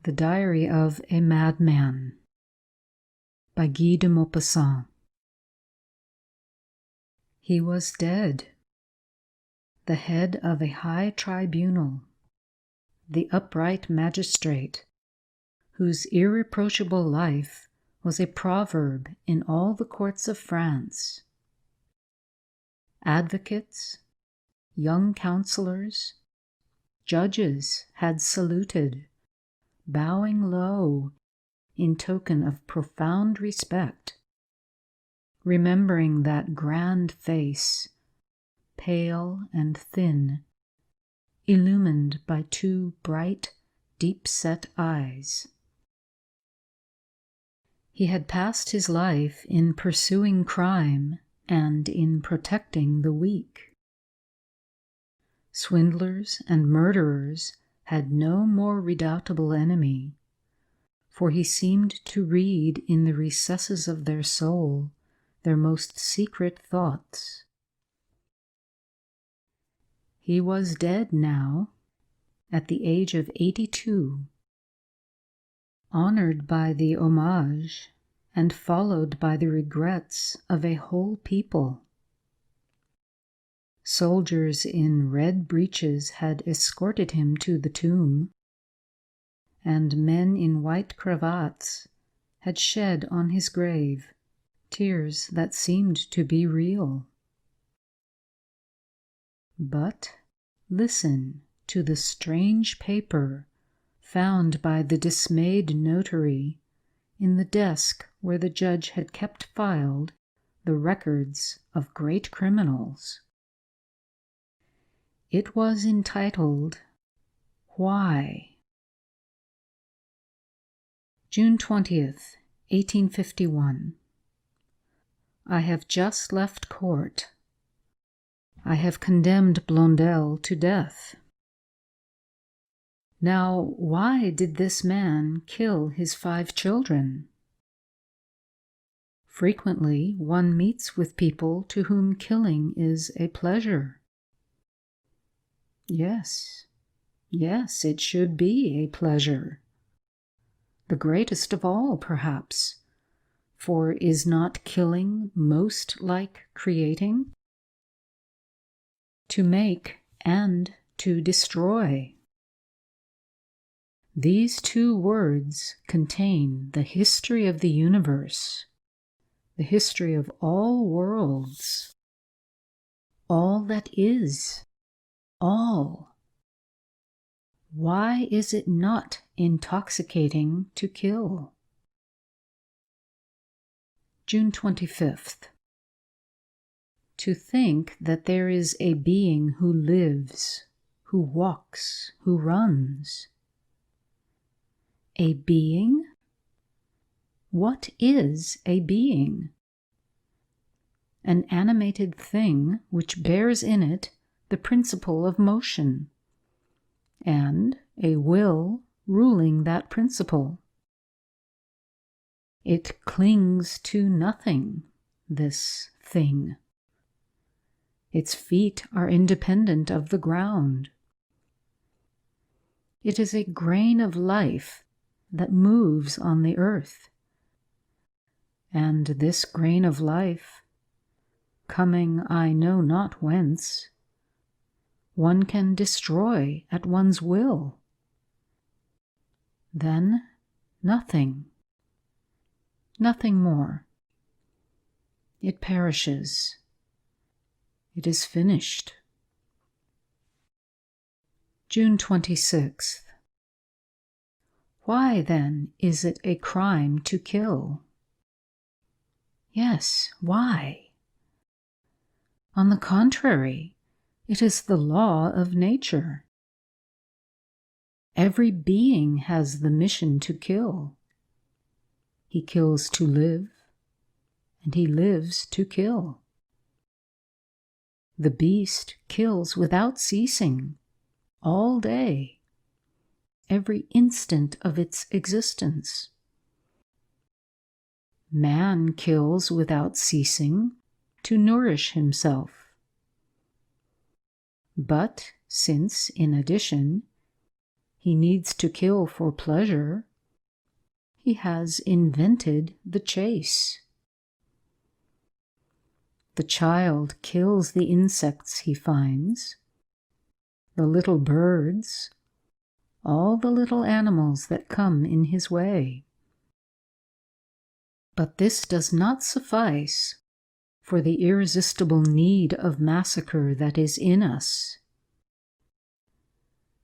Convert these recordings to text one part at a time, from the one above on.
The Diary of a Madman by Guy de Maupassant. He was dead, the head of a high tribunal, the upright magistrate, whose irreproachable life was a proverb in all the courts of France. Advocates, young counselors, judges had saluted, bowing low in token of profound respect, remembering that grand face, pale and thin, illumined by two bright, deep-set eyes. He had passed his life in pursuing crime and in protecting the weak. Swindlers and murderers had no more redoubtable enemy, for he seemed to read in the recesses of their soul their most secret thoughts. He was dead now, at the age of 82, honored by the homage and followed by the regrets of a whole people. Soldiers in red breeches had escorted him to the tomb, and men in white cravats had shed on his grave tears that seemed to be real. But listen to the strange paper found by the dismayed notary in the desk where the judge had kept filed the records of great criminals. It was entitled, Why? June 20th, 1851. I have just left court. I have condemned Blondel to death. Now, why did this man kill his 5 children? Frequently, one meets with people to whom killing is a pleasure. Yes, it should be a pleasure. The greatest of all, perhaps, for is not killing most like creating? To make and to destroy. These 2 words contain the history of the universe, the history of all worlds, all that is, all. Why is it not intoxicating to kill? June 25th. To think that there is a being who lives, who walks, who runs. A being? What is a being? An animated thing which bears in it the principle of motion, and a will ruling that principle. It clings to nothing, this thing. Its feet are independent of the ground. It is a grain of life that moves on the earth. And this grain of life, coming I know not whence, one can destroy at one's will. Then nothing more. It perishes. It is finished. June 26th. Why, then, is it a crime to kill? Yes, why? On the contrary, it is the law of nature. Every being has the mission to kill. He kills to live, and he lives to kill. The beast kills without ceasing, all day, every instant of its existence. Man kills without ceasing to nourish himself. But since, in addition, he needs to kill for pleasure. He has invented the chase. The child kills the insects he finds, the little birds, all the little animals that come in his way. But this does not suffice for the irresistible need of massacre that is in us.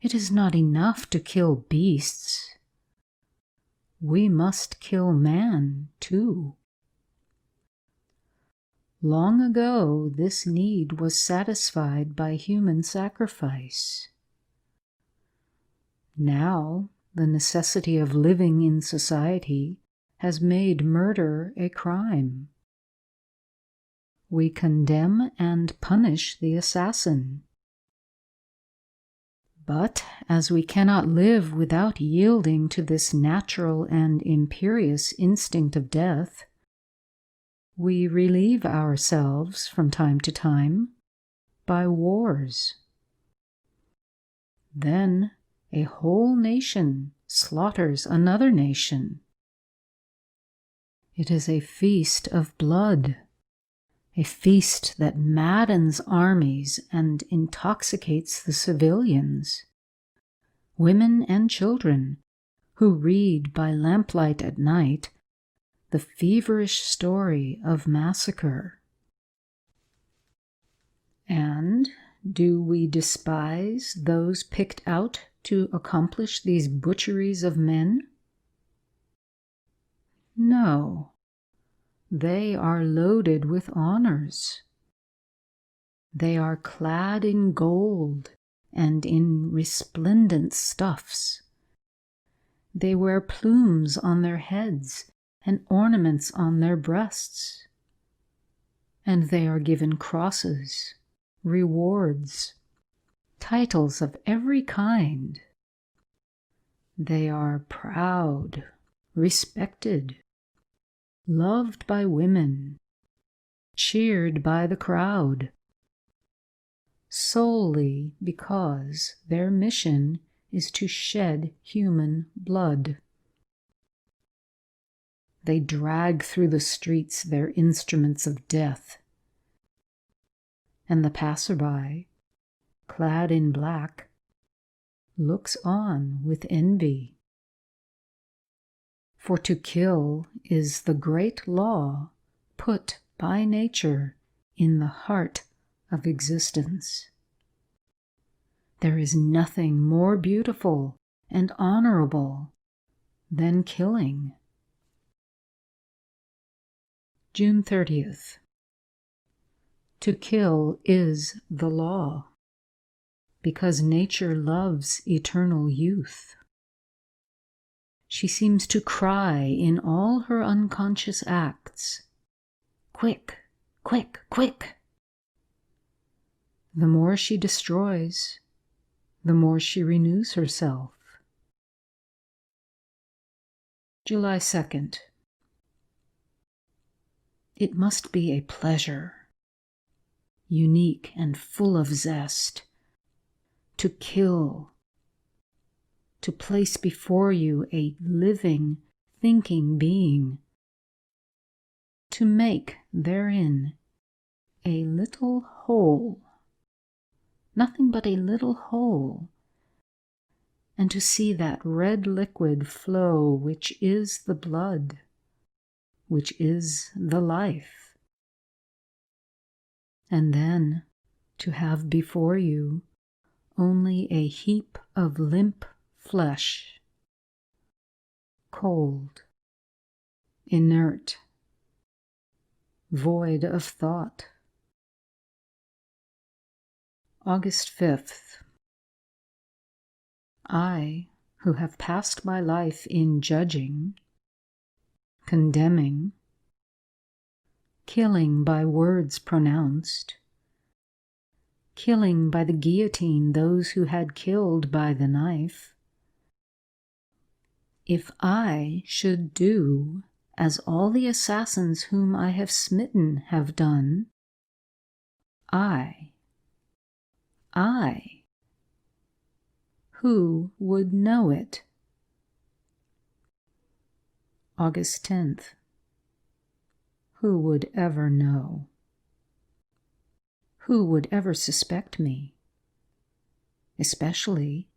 It is not enough to kill beasts. We must kill man, too. Long ago, this need was satisfied by human sacrifice. Now, the necessity of living in society has made murder a crime. We condemn and punish the assassin. But as we cannot live without yielding to this natural and imperious instinct of death, we relieve ourselves from time to time by wars. Then a whole nation slaughters another nation. It is a feast of blood, a feast that maddens armies and intoxicates the civilians, women and children, who read by lamplight at night the feverish story of massacre. And do we despise those picked out to accomplish these butcheries of men? No. They are loaded with honors. They are clad in gold and in resplendent stuffs. They wear plumes on their heads and ornaments on their breasts. And they are given crosses, rewards, titles of every kind. They are proud, respected, loved by women, cheered by the crowd, solely because their mission is to shed human blood. They drag through the streets their instruments of death, and the passerby, clad in black, looks on with envy. For to kill is the great law put by nature in the heart of existence. There is nothing more beautiful and honorable than killing. June 30th. To kill is the law, because nature loves eternal youth. She seems to cry in all her unconscious acts, "Quick, quick, quick!" The more she destroys, the more she renews herself. July 2nd. It must be a pleasure, unique and full of zest, to kill, to place before you a living, thinking being, to make therein a little hole, nothing but a little hole, and to see that red liquid flow which is the blood, which is the life, and then to have before you only a heap of limp flesh, cold, inert, void of thought. August 5th. I, who have passed my life in judging, condemning, killing by words pronounced, killing by the guillotine those who had killed by the knife, if I should do as all the assassins whom I have smitten have done, I, who would know it? August 10th. Who would ever know? Who would ever suspect me? Especially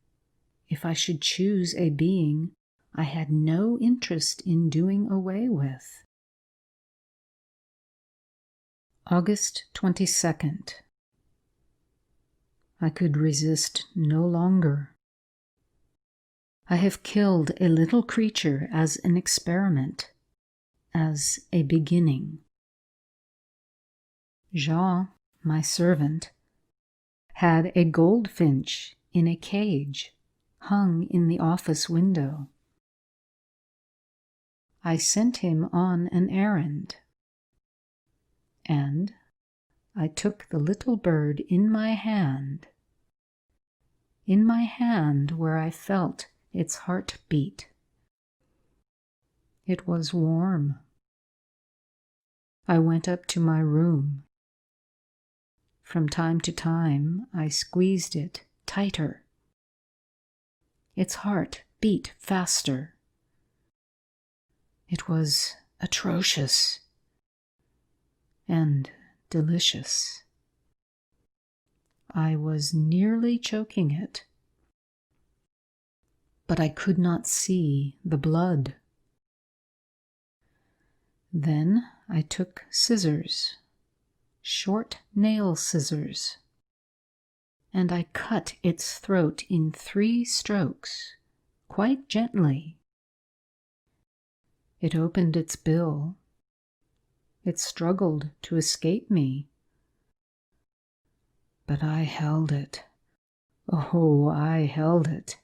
if I should choose a being I had no interest in doing away with. August 22nd. I could resist no longer. I have killed a little creature as an experiment, as a beginning. Jean, my servant, had a goldfinch in a cage hung in the office window. I sent him on an errand, and I took the little bird in my hand where I felt its heart beat. It was warm. I went up to my room. From time to time, I squeezed it tighter. Its heart beat faster. It was atrocious and delicious. I was nearly choking it, but I could not see the blood. Then I took scissors, short nail scissors, and I cut its throat in 3 strokes, quite gently. It opened its bill. It struggled to escape me. But I held it. Oh, I held it.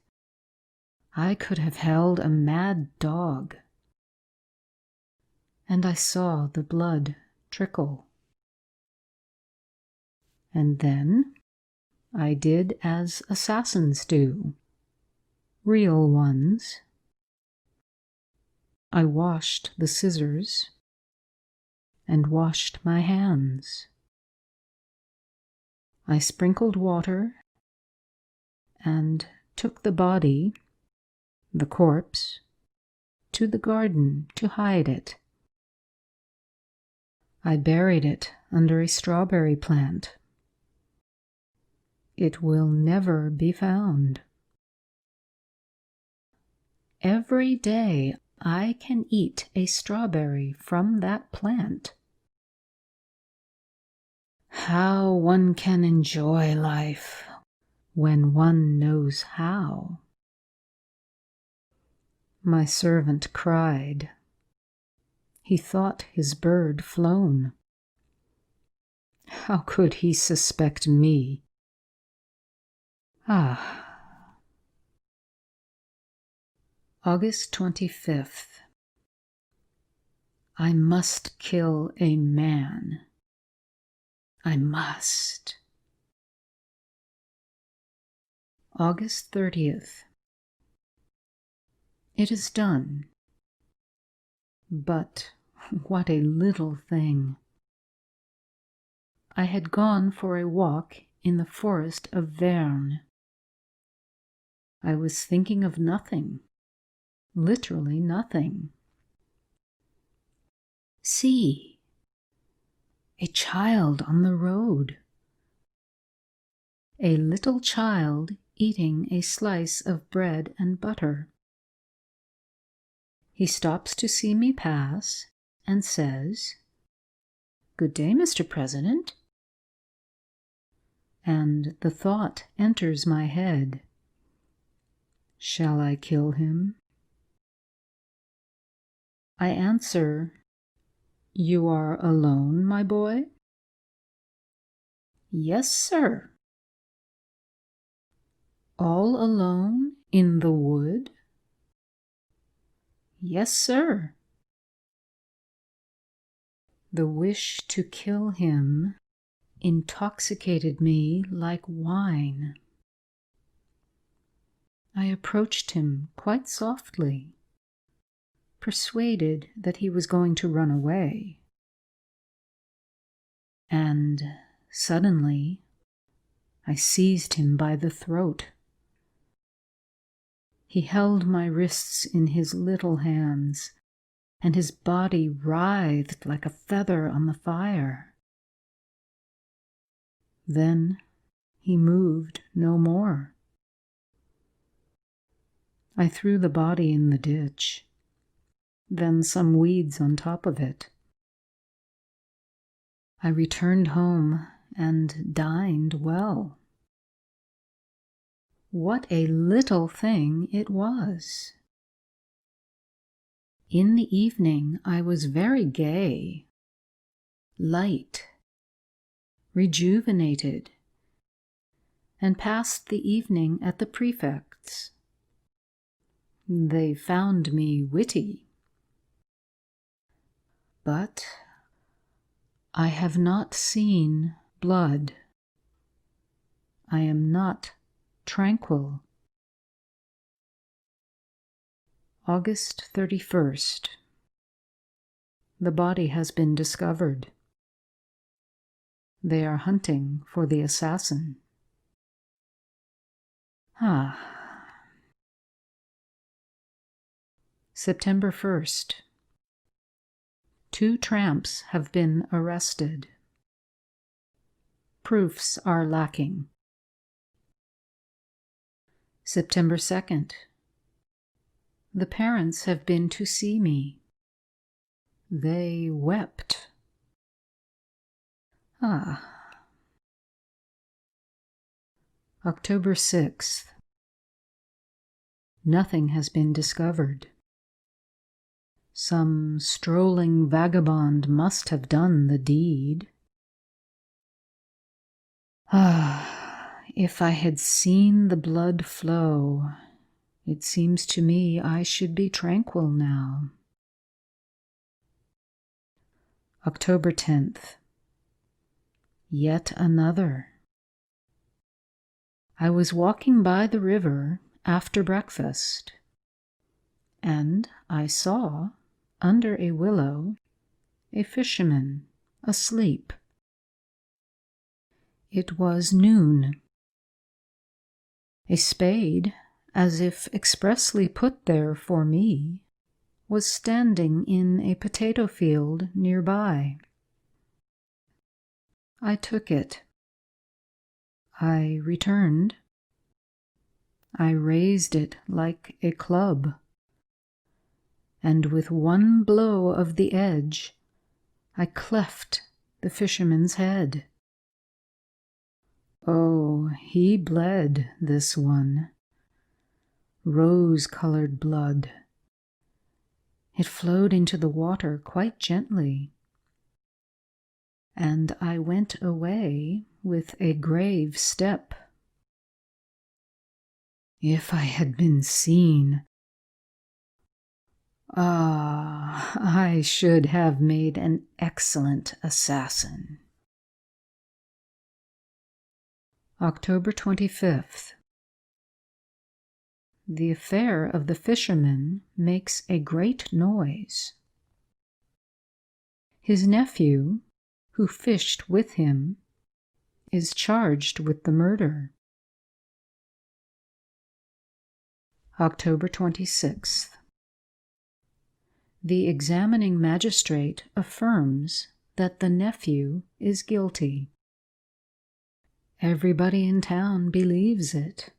I could have held a mad dog. And I saw the blood trickle. And then I did as assassins do, real ones. I washed the scissors and washed my hands. I sprinkled water and took the body, the corpse, to the garden to hide it. I buried it under a strawberry plant. It will never be found. Every day I can eat a strawberry from that plant. How one can enjoy life when one knows how. My servant cried. He thought his bird flown. How could he suspect me? Ah. August 25th. I must kill a man. I must. August 30th. It is done. But what a little thing. I had gone for a walk in the forest of Verne. I was thinking of nothing, literally nothing. See, a child on the road. A little child eating a slice of bread and butter. He stops to see me pass and says, "Good day, Mr. President." And the thought enters my head, shall I kill him? I answer, "You are alone, my boy?" "Yes, sir." "All alone in the wood?" "Yes, sir." The wish to kill him intoxicated me like wine. I approached him quite softly, persuaded that he was going to run away. And suddenly I seized him by the throat. He held my wrists in his little hands, and his body writhed like a feather on the fire. Then he moved no more. I threw the body in the ditch, then some weeds on top of it. I returned home and dined well. What a little thing it was! In the evening I was very gay, light, rejuvenated, and passed the evening at the prefect's. They found me witty. But I have not seen blood. I am not tranquil. August 31st. The body has been discovered. They are hunting for the assassin. September 1st. 2 tramps have been arrested. Proofs are lacking. September 2nd. The parents have been to see me. They wept. October 6th. Nothing has been discovered. Some strolling vagabond must have done the deed. If I had seen the blood flow, it seems to me I should be tranquil now. October 10th. Yet another. I was walking by the river after breakfast, and I saw, under a willow, a fisherman asleep. It was noon. A spade, as if expressly put there for me, was standing in a potato field nearby. I took it. I returned. I raised it like a club, and with one blow of the edge, I cleft the fisherman's head. Oh, he bled, this one. Rose-colored blood. It flowed into the water quite gently, and I went away with a grave step. If I had been seen, I should have made an excellent assassin. October 25th. The affair of the fisherman makes a great noise. His nephew, who fished with him, is charged with the murder. October 26th. The examining magistrate affirms that the nephew is guilty. Everybody in town believes it.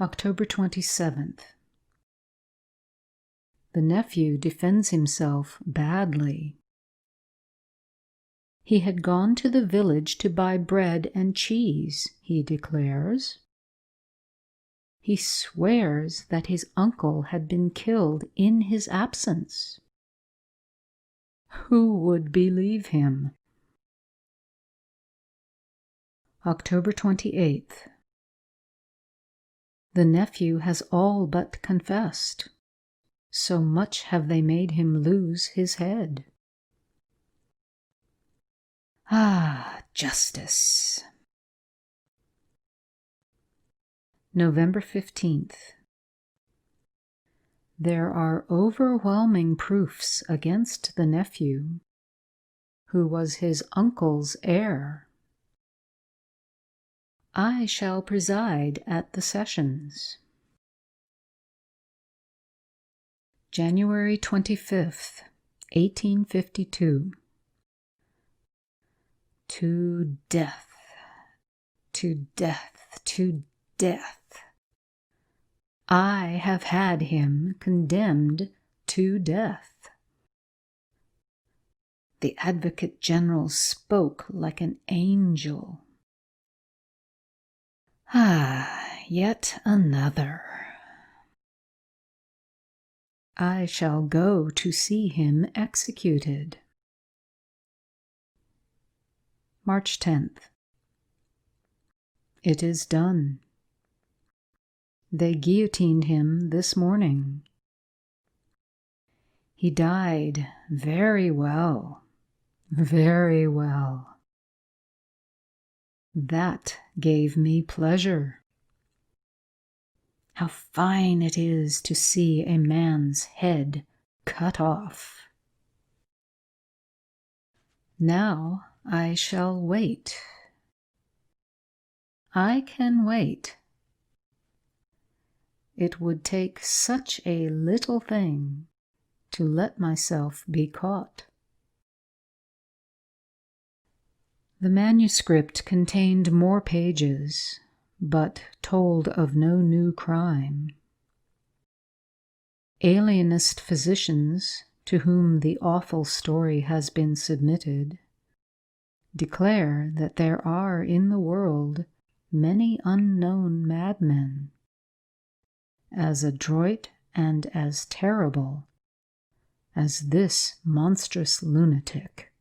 October 27th. The nephew defends himself badly. He had gone to the village to buy bread and cheese, he declares. He swears that his uncle had been killed in his absence. Who would believe him? October 28th. The nephew has all but confessed. So much have they made him lose his head. Justice. November 15th. There are overwhelming proofs against the nephew, who was his uncle's heir. I shall preside at the sessions. January 25th, 1852. To death, to death, to death. I have had him condemned to death. The Advocate General spoke like an angel. Ah, yet another. I shall go to see him executed. March 10th. It is done. They guillotined him this morning. He died very well, very well. That gave me pleasure. How fine it is to see a man's head cut off. Now I shall wait. I can wait. It would take such a little thing to let myself be caught. The manuscript contained more pages, but told of no new crime. Alienist physicians, to whom the awful story has been submitted, declare that there are in the world many unknown madmen, as adroit and as terrible as this monstrous lunatic.